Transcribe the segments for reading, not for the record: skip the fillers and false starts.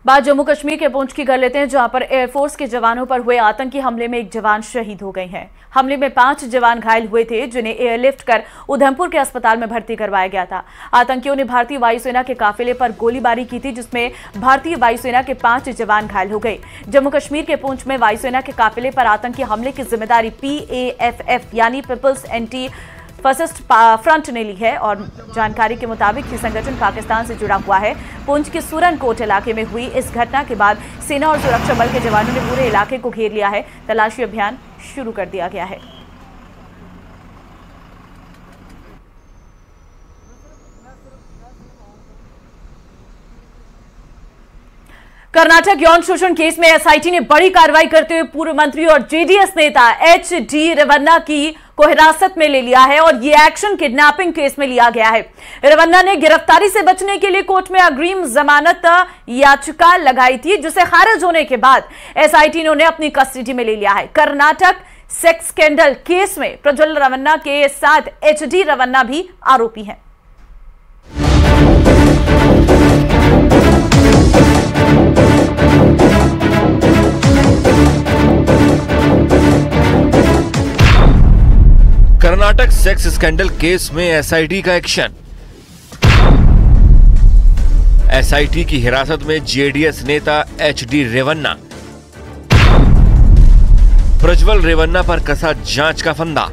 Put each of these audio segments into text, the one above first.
बात जम्मू कश्मीर के पुंछ की कर लेते हैं, जहां पर एयरफोर्स के जवानों पर हुए आतंकी हमले में एक जवान शहीद हो गए हैं। हमले में 5 जवान घायल हुए थे, जिन्हें एयरलिफ्ट कर उधमपुर के अस्पताल में भर्ती करवाया गया था। आतंकियों ने भारतीय वायुसेना के काफिले पर गोलीबारी की थी, जिसमें भारतीय वायुसेना के 5 जवान घायल हो गए। जम्मू कश्मीर के पुंछ में वायुसेना के काफिले पर आतंकी हमले की जिम्मेदारी PAFF यानी पीपल्स एंटी फर्स्ट फ्रंट ने ली है और जानकारी के मुताबिक ये संगठन पाकिस्तान से जुड़ा हुआ है। पुंछ के सुरनकोट इलाके में हुई इस घटना के बाद सेना और सुरक्षा बल के जवानों ने पूरे इलाके को घेर लिया है। तलाशी अभियान शुरू कर दिया गया है। कर्नाटक यौन शोषण केस में SIT ने बड़ी कार्रवाई करते हुए पूर्व मंत्री और JDS नेता HD रेवन्ना को हिरासत में ले लिया है और ये एक्शन किडनैपिंग केस में लिया गया है। रेवन्ना ने गिरफ्तारी से बचने के लिए कोर्ट में अग्रिम जमानत याचिका लगाई थी, जिसे खारिज होने के बाद SIT ने उन्हें अपनी कस्टडी में ले लिया है। कर्नाटक सेक्स स्कैंडल केस में प्रज्वल रेवन्ना के साथ HD रेवन्ना भी आरोपी हैं। कर्नाटक सेक्स स्कैंडल केस में SIT का एक्शन। SIT की हिरासत में JDS नेता HD रेवन्ना। प्रज्वल रेवन्ना पर कसा जांच का फंदा।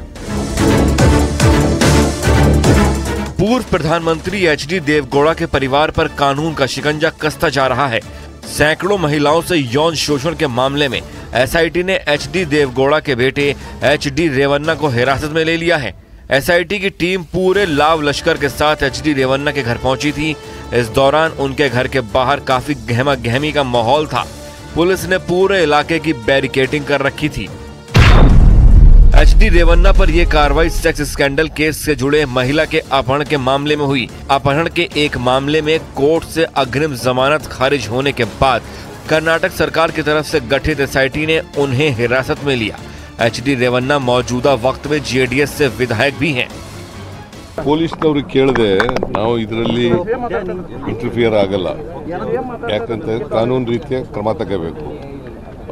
पूर्व प्रधानमंत्री HD देवगौड़ा के परिवार पर कानून का शिकंजा कसता जा रहा है। सैकड़ों महिलाओं से यौन शोषण के मामले में SIT ने HD देवगौड़ा के बेटे HD रेवन्ना को हिरासत में ले लिया है। SIT की टीम पूरे लाव लश्कर के साथ HD रेवन्ना के घर पहुंची थी। इस दौरान उनके घर के बाहर काफी गहमा गहमी का माहौल था। पुलिस ने पूरे इलाके की बैरिकेडिंग कर रखी थी। HD रेवन्ना पर यह कार्रवाई सेक्स स्कैंडल केस से जुड़े महिला के अपहरण के मामले में हुई। अपहरण के एक मामले में कोर्ट से अग्रिम जमानत खारिज होने के बाद कर्नाटक सरकार की तरफ से गठित SIT ने उन्हें हिरासत में लिया। HD रेवन्ना मौजूदा वक्त में JDS से विधायक भी हैं। ಪೊಲೀಸ್ನವ್ರಿಗೆ ಕೇಳದೆ ನಾವು ಇದರಲ್ಲಿ ಇಂಟರ್ಫಿಯರ್ ಆಗಲ್ಲ, ಯಾಕಂತ ಕಾನೂನು ರೀತಿಯ ಕ್ರಮ ತಗೋಬೇಕು.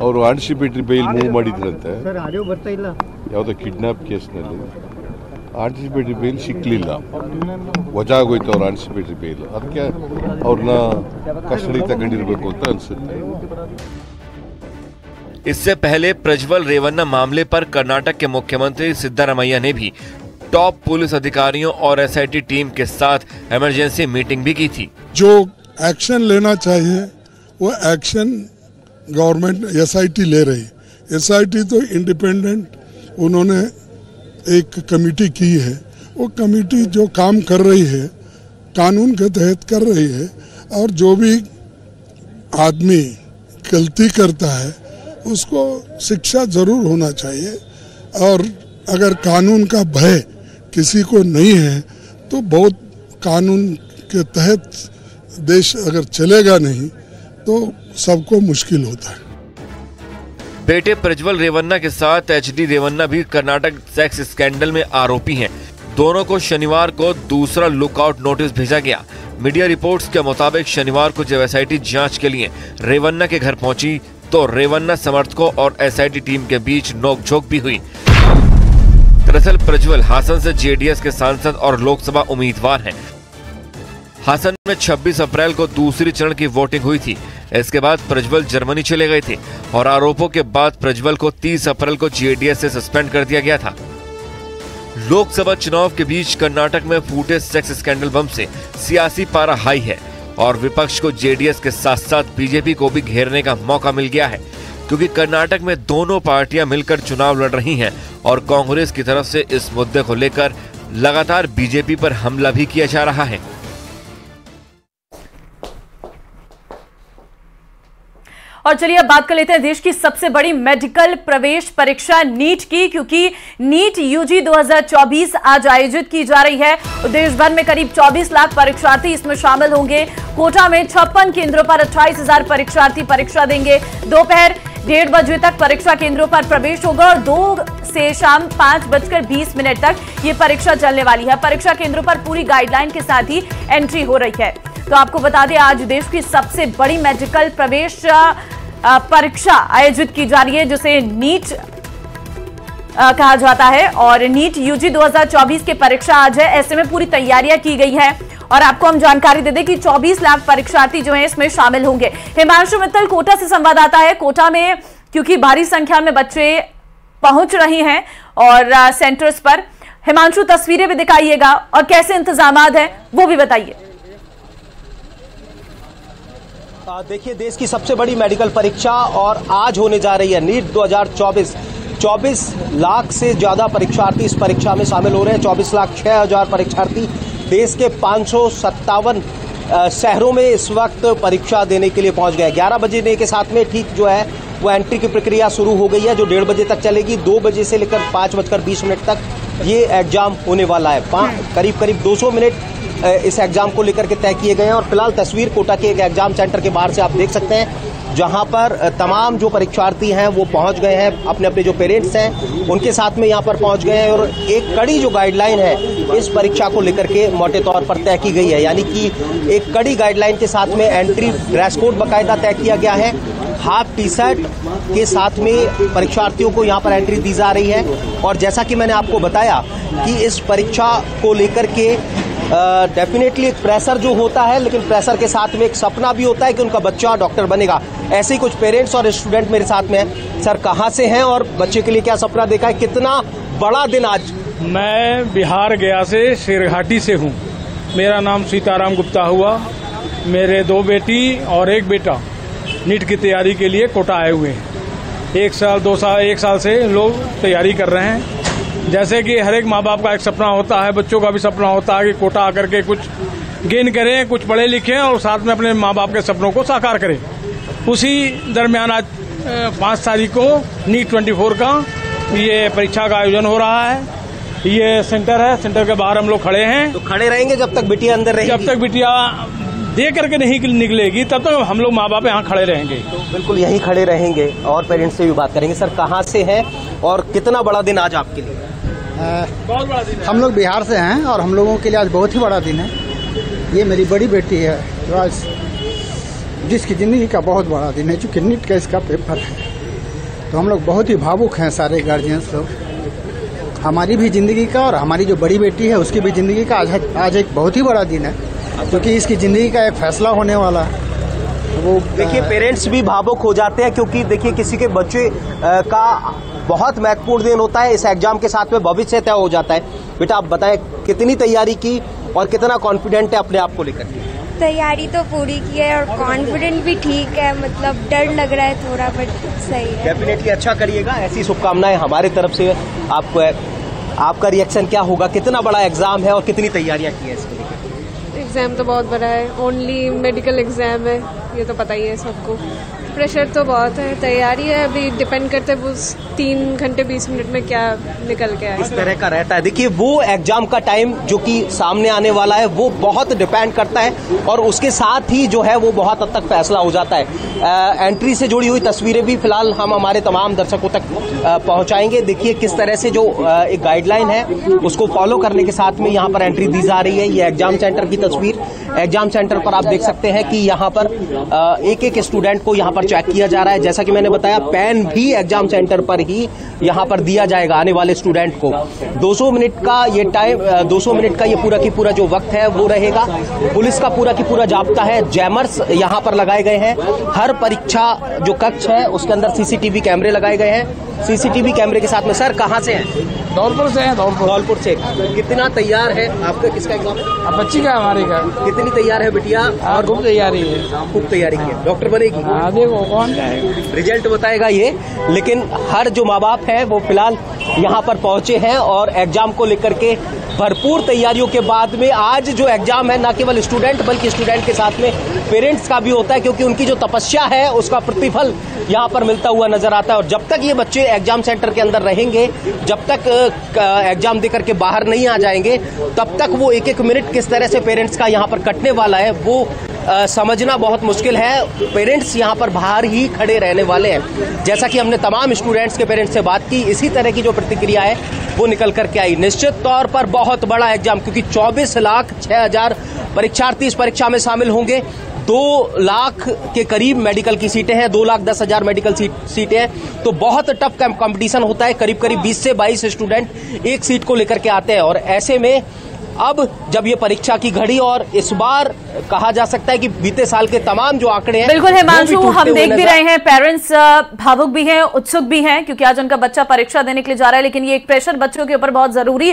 ಅವರು ಆಂಟಿಸಿಪೇಟರಿ ಬೇಲ್ ಮೂವ್ ಮಾಡಿದ್ರಂತೆ ಯಾವುದೋ ಕಿಡ್ನಾಪ್ ಕೇಸ್ನಲ್ಲಿ. ಆಂಟಿಸಿಪೇಟರಿ ಬೇಲ್ ಸಿಕ್ಕಲಿಲ್ಲ, ವಜಾ ಆಗೋಯ್ತು ಅವ್ರ ಆಂಟಿಸಿಪೇಟರಿ ಬೇಲ್. ಅದಕ್ಕೆ ಅವ್ರನ್ನ ಕಸ್ಟಡಿ ತಗೊಂಡಿರ್ಬೇಕು ಅಂತ ಅನ್ಸುತ್ತೆ। इससे पहले प्रज्वल रेवन्ना मामले पर कर्नाटक के मुख्यमंत्री सिद्धारमैया ने भी टॉप पुलिस अधिकारियों और SIT टीम के साथ इमरजेंसी मीटिंग भी की थी। जो एक्शन लेना चाहिए वो एक्शन गवर्नमेंट SIT ले रही। SIT तो इंडिपेंडेंट, उन्होंने एक कमेटी की है, वो कमेटी जो काम कर रही है कानून के तहत कर रही है। और जो भी आदमी गलती करता है उसको शिक्षा जरूर होना चाहिए। और अगर कानून का भय किसी को नहीं है तो बहुत कानून के तहत देश अगर चलेगा नहीं तो सबको मुश्किल होता है। बेटे प्रज्वल रेवन्ना के साथ HD रेवन्ना भी कर्नाटक सेक्स स्कैंडल में आरोपी हैं। दोनों को शनिवार को दूसरा लुकआउट नोटिस भेजा गया। मीडिया रिपोर्ट्स के मुताबिक शनिवार को जब SIT जांच के लिए रेवन्ना के घर पहुंची तो रेवन्ना समर्थकों और SIT टीम के बीच नोकझोंक भी हुई। दरअसल प्रज्वल हासन से JDS के सांसद और लोकसभा उम्मीदवार हैं। हासन में 26 अप्रैल को दूसरी चरण की वोटिंग हुई थी। इसके बाद प्रज्वल जर्मनी चले गए थे और आरोपों के बाद प्रज्वल को 30 अप्रैल को JDS से सस्पेंड कर दिया गया था। लोकसभा चुनाव के बीच कर्नाटक में फूटे सेक्स स्कैंडल बम से सियासी पारा हाई है और विपक्ष को JDS के साथ साथ BJP को भी घेरने का मौका मिल गया है, क्योंकि कर्नाटक में दोनों पार्टियां मिलकर चुनाव लड़ रही हैं और कांग्रेस की तरफ से इस मुद्दे को लेकर लगातार BJP पर हमला भी किया जा रहा है। और चलिए अब बात कर लेते हैं देश की सबसे बड़ी मेडिकल प्रवेश परीक्षा नीट की, क्योंकि नीट UG 2024 आज आयोजित की जा रही है। देश भर में करीब 24 लाख परीक्षार्थी इसमें शामिल होंगे। कोटा में 56 केंद्रों पर 28,000 परीक्षार्थी परीक्षा देंगे। दोपहर 1:30 बजे तक परीक्षा केंद्रों पर प्रवेश होगा और 2 से शाम 5:20 तक ये परीक्षा चलने वाली है। परीक्षा केंद्रों पर पूरी गाइडलाइन के साथ ही एंट्री हो रही है। तो आपको बता दें आज देश की सबसे बड़ी मेडिकल प्रवेश परीक्षा आयोजित की जा रही है, जिसे नीट कहा जाता है। और नीट यूजी 2024 की परीक्षा आज है। ऐसे में पूरी तैयारियां की गई है और आपको हम जानकारी दे दें कि 24 लाख परीक्षार्थी जो हैं इसमें शामिल होंगे। हिमांशु मित्तल कोटा से संवाददाता है। कोटा में क्योंकि भारी संख्या में बच्चे पहुंच रहे हैं और सेंटर्स पर, हिमांशु तस्वीरें भी दिखाइएगा और कैसे इंतजामात हैं वो भी बताइए। देखिए, देश की सबसे बड़ी मेडिकल परीक्षा और आज होने जा रही है नीट 2024। 24 लाख से ज्यादा परीक्षार्थी इस परीक्षा में शामिल हो रहे हैं। 24,06,000 परीक्षार्थी देश के 557 शहरों में इस वक्त परीक्षा देने के लिए पहुंच गए। 11 बजे के साथ में ठीक जो है वो एंट्री की प्रक्रिया शुरू हो गई है, जो 1:30 बजे तक चलेगी। 2 बजे से लेकर 5:20 तक ये एग्जाम होने वाला है। करीब 200 मिनट इस एग्जाम को लेकर के तय किए गए हैं। और फिलहाल तस्वीर कोटा के एक एग्जाम सेंटर के बाहर से आप देख सकते हैं, जहां पर तमाम जो परीक्षार्थी हैं वो पहुंच गए हैं, अपने अपने जो पेरेंट्स हैं उनके साथ में यहां पर पहुंच गए हैं। और एक कड़ी जो गाइडलाइन है इस परीक्षा को लेकर के मोटे तौर पर तय की गई है, यानी कि एक कड़ी गाइडलाइन के साथ में एंट्री ड्रेस कोड बाकायदा तय किया गया है। हाफ टी शर्ट के साथ में परीक्षार्थियों को यहाँ पर एंट्री दी जा रही है। और जैसा कि मैंने आपको बताया कि इस परीक्षा को लेकर के डेफिनेटली एक प्रेशर जो होता है, लेकिन प्रेशर के साथ में एक सपना भी होता है कि उनका बच्चा डॉक्टर बनेगा। ऐसे ही कुछ पेरेंट्स और स्टूडेंट मेरे साथ में हैं। सर, कहाँ से हैं और बच्चे के लिए क्या सपना देखा है? कितना बड़ा दिन आज? मैं बिहार गया से शेरघाटी से हूँ। मेरा नाम सीताराम गुप्ता हुआ। मेरे 2 बेटी और 1 बेटा नीट की तैयारी के लिए कोटा आए हुए हैं। 1 साल से लोग तैयारी कर रहे हैं। जैसे कि हर एक माँ बाप का एक सपना होता है, बच्चों का भी सपना होता है कि कोटा आकर के कुछ गेन करें, कुछ पढ़े लिखें और साथ में अपने माँ बाप के सपनों को साकार करें। उसी दरमियान आज 5 तारीख को नीट 24 का ये परीक्षा का आयोजन हो रहा है। ये सेंटर है, सेंटर के बाहर हम लोग खड़े हैं। तो खड़े रहेंगे जब तक बिटिया अंदर रहेगी? जब तक बिटिया दे करके नहीं निकलेगी तब तक हम लोग माँ बाप यहाँ खड़े रहेंगे। तो बिल्कुल यहीं खड़े रहेंगे और पेरेंट्स से भी बात करेंगे। सर, कहाँ से हैं और कितना बड़ा दिन आज आपके लिए? बहुत बड़ा दिन है। हम लोग बिहार से हैं और हम लोगों के लिए आज बहुत ही बड़ा दिन है। ये मेरी बड़ी बेटी है जो आज जिसकी ज़िंदगी का बहुत बड़ा दिन है, चूँकि नीट का इसका पेपर है। तो हम लोग बहुत ही भावुक हैं सारे गार्जियंस लोग। हमारी भी ज़िंदगी का और हमारी जो बड़ी बेटी है उसकी भी ज़िंदगी का आज एक बहुत ही बड़ा दिन है, क्योंकि इसकी ज़िंदगी का एक फैसला होने वाला है। वो देखिए, पेरेंट्स भी भावुक हो जाते हैं, क्योंकि देखिए किसी के बच्चे का बहुत महत्वपूर्ण दिन होता है। इस एग्जाम के साथ में भविष्य तय हो जाता है। बेटा, आप बताएं कितनी तैयारी की और कितना कॉन्फिडेंट है अपने आप को लेकर? तैयारी तो पूरी की है और कॉन्फिडेंट भी ठीक है, मतलब डर लग रहा है थोड़ा, बट सही है। डेफिनेटली अच्छा करिएगा, ऐसी शुभकामनाएं हमारी तरफ से आपको है। आपका रिएक्शन क्या होगा? कितना बड़ा एग्जाम है और कितनी तैयारियां की है इसके लिए? एग्जाम तो बहुत बड़ा है, ओनली मेडिकल एग्जाम है, ये तो पता ही है सबको। प्रेशर तो बहुत है, तैयारी है, अभी डिपेंड करते है उस 3 घंटे 20 मिनट में क्या निकल के आए। इस तरह का रहता है। देखिए, वो एग्जाम का टाइम जो कि सामने आने वाला है वो बहुत डिपेंड करता है और उसके साथ ही जो है वो बहुत हद तक फैसला हो जाता है। एंट्री से जुड़ी हुई तस्वीरें भी फिलहाल हम हमारे तमाम दर्शकों तक पहुंचाएंगे। देखिए किस तरह से जो एक गाइडलाइन है उसको फॉलो करने के साथ में यहाँ पर एंट्री दी जा रही है। ये एग्जाम सेंटर की तस्वीर, एग्जाम सेंटर पर आप देख सकते हैं कि यहाँ पर एक स्टूडेंट को यहाँ पर चेक किया जा रहा है। जैसा कि मैंने बताया, पेन भी एग्जाम सेंटर पर ही यहाँ पर दिया जाएगा आने वाले स्टूडेंट को। 200 मिनट का ये टाइम, 200 मिनट का ये पूरा की पूरा जो वक्त है वो रहेगा। पुलिस का पूरा की पूरा जाब्ता है, जैमर्स यहाँ पर लगाए गए हैं। हर परीक्षा जो कक्ष है उसके अंदर सीसीटीवी कैमरे लगाए गए हैं। सीसीटीवी कैमरे के साथ में सर कहाँ से हैं? धौलपुर से हैं। धौलपुर से। कितना तैयार है आपका? किसका एग्जाम है? बच्ची का, हमारी का। कितनी तैयार है बिटिया? और खूब तैयारी है। खूब तैयारी की है। डॉक्टर बनेगी? देखो कौन जाएगा, रिजल्ट बताएगा ये। लेकिन हर जो माँ बाप है वो फिलहाल यहाँ पर पहुंचे हैं और एग्जाम को लेकर के भरपूर तैयारियों के बाद में आज जो एग्जाम है न केवल स्टूडेंट बल्कि स्टूडेंट के साथ में पेरेंट्स का भी होता है, क्योंकि उनकी जो तपस्या है उसका प्रतिफल यहाँ पर मिलता हुआ नजर आता है। और जब तक ये बच्चे एग्जाम सेंटर के अंदर रहेंगे, जब तक एग्जाम देकर के बाहर नहीं आ जाएंगे, तब तक वो एक एक मिनट किस तरह से पेरेंट्स का यहाँ पर कटने वाला है वो समझना बहुत मुश्किल है। पेरेंट्स यहाँ पर बाहर ही खड़े रहने वाले हैं। जैसा कि हमने तमाम स्टूडेंट्स के पेरेंट्स से बात की, इसी तरह की जो प्रतिक्रिया है वो निकल करके आई। निश्चित तौर पर बहुत बड़ा एग्जाम, क्योंकि 24,06,000 परीक्षार्थी इस परीक्षा में शामिल होंगे। 2 लाख के करीब मेडिकल की सीटें हैं, 2,10,000 मेडिकल सीटें हैं, तो बहुत टफ कंपटीशन होता है। करीब करीब 20 से 22 स्टूडेंट एक सीट को लेकर के आते हैं, और ऐसे में अब जब ये परीक्षा की घड़ी, और इस बार कहा जा सकता है कि बीते साल के तमाम जो आंकड़े हैं, बिल्कुल हिमांशु, हम देख भी रहे हैं पेरेंट्स भावुक भी हैं, उत्सुक भी हैं, क्योंकि आज उनका बच्चा परीक्षा देने के लिए जा रहा है, लेकिन ये एक प्रेशर बच्चों के ऊपर बहुत जरूरी